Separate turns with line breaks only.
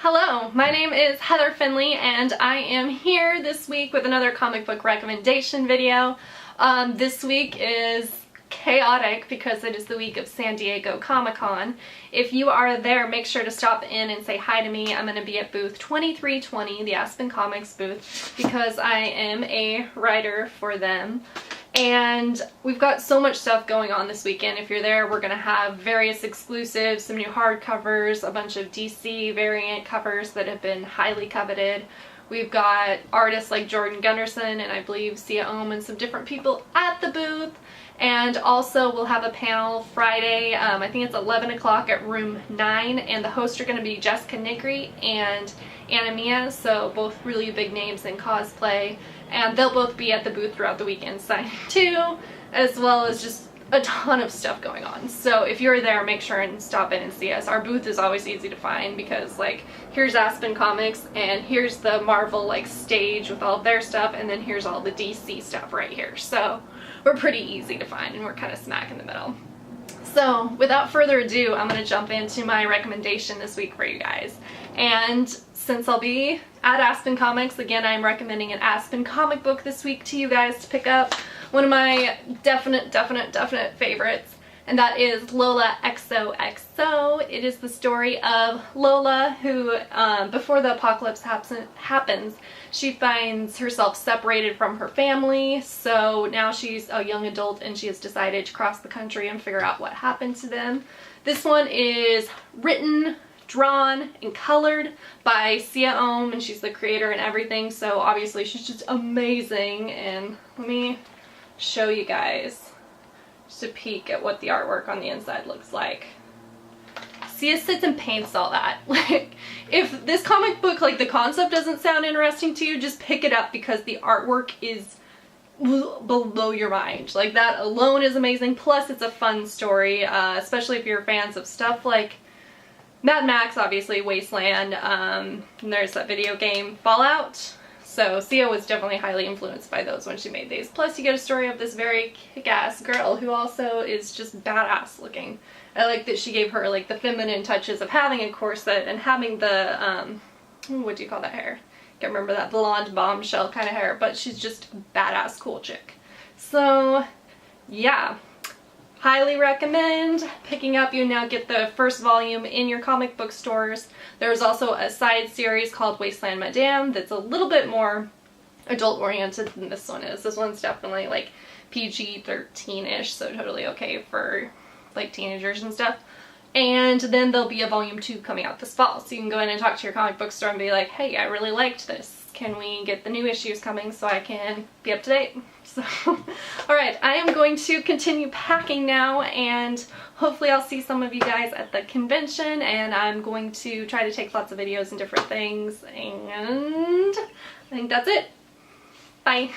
Hello, my name is Heather Finley and I am here this week with another comic book recommendation video. This week is chaotic because it is the week of San Diego Comic-Con. If you are there, make sure to stop in and say hi to me. I'm going to be at booth 2320, the Aspen Comics booth, because I am a writer for them. And we've got so much stuff going on this weekend. If you're there, we're going to have various exclusives, some new hardcovers, a bunch of DC variant covers that have been highly coveted. We've got artists like Jordan Gunderson and I believe Sia Ohm and some different people at the booth. And also we'll have a panel Friday, I think it's 11 o'clock at room 9, and the hosts are going to be Jessica Nigri and Anna Mia, so both really big names in cosplay. And they'll both be at the booth throughout the weekend signing too, as well as just a ton of stuff going on. So if you're there, make sure and stop in and see us. Our booth is always easy to find because, like, here's Aspen Comics and here's the Marvel like stage with all of their stuff, and then here's all the DC stuff right here. So we're pretty easy to find and we're kind of smack in the middle. So without further ado, I'm going to jump into my recommendation this week for you guys. And since I'll be at Aspen Comics, again, I'm recommending an Aspen comic book this week to you guys to pick up. One of my definite favorites, and that is Lola XoXo. It is the story of Lola who, before the apocalypse happens, she finds herself separated from her family. So now she's a young adult and she has decided to cross the country and figure out what happened to them. This one is written, drawn, and colored by Sia Ohm, and she's the creator and everything, so obviously she's just amazing. And let me show you guys just a peek at what the artwork on the inside looks like. Sia sits and paints all that. Like, if this comic book, like, the concept doesn't sound interesting to you, just pick it up because the artwork is blow your mind. Like, that alone is amazing, plus it's a fun story, especially if you're fans of stuff like Mad Max, obviously, Wasteland, and there's that video game Fallout. So Sia was definitely highly influenced by those when she made these. Plus you get a story of this very kick-ass girl who also is just badass looking. I like that she gave her like the feminine touches of having a corset and having the, what do you call that hair? Can't remember, that blonde bombshell kind of hair, but she's just a badass cool chick. So yeah. Highly recommend picking up. You now get the first volume in your comic book stores. There's also a side series called Wasteland Madame that's a little bit more adult oriented than this one is. This one's definitely like PG-13-ish, so totally okay for like teenagers and stuff. And then there'll be a volume 2 coming out this fall, so you can go in and talk to your comic book store and be like, hey, I really liked this. Can we get the new issues coming so I can be up to date? So, alright, I am going to continue packing now, and hopefully I'll see some of you guys at the convention, and I'm going to try to take lots of videos and different things, and I think that's it. Bye.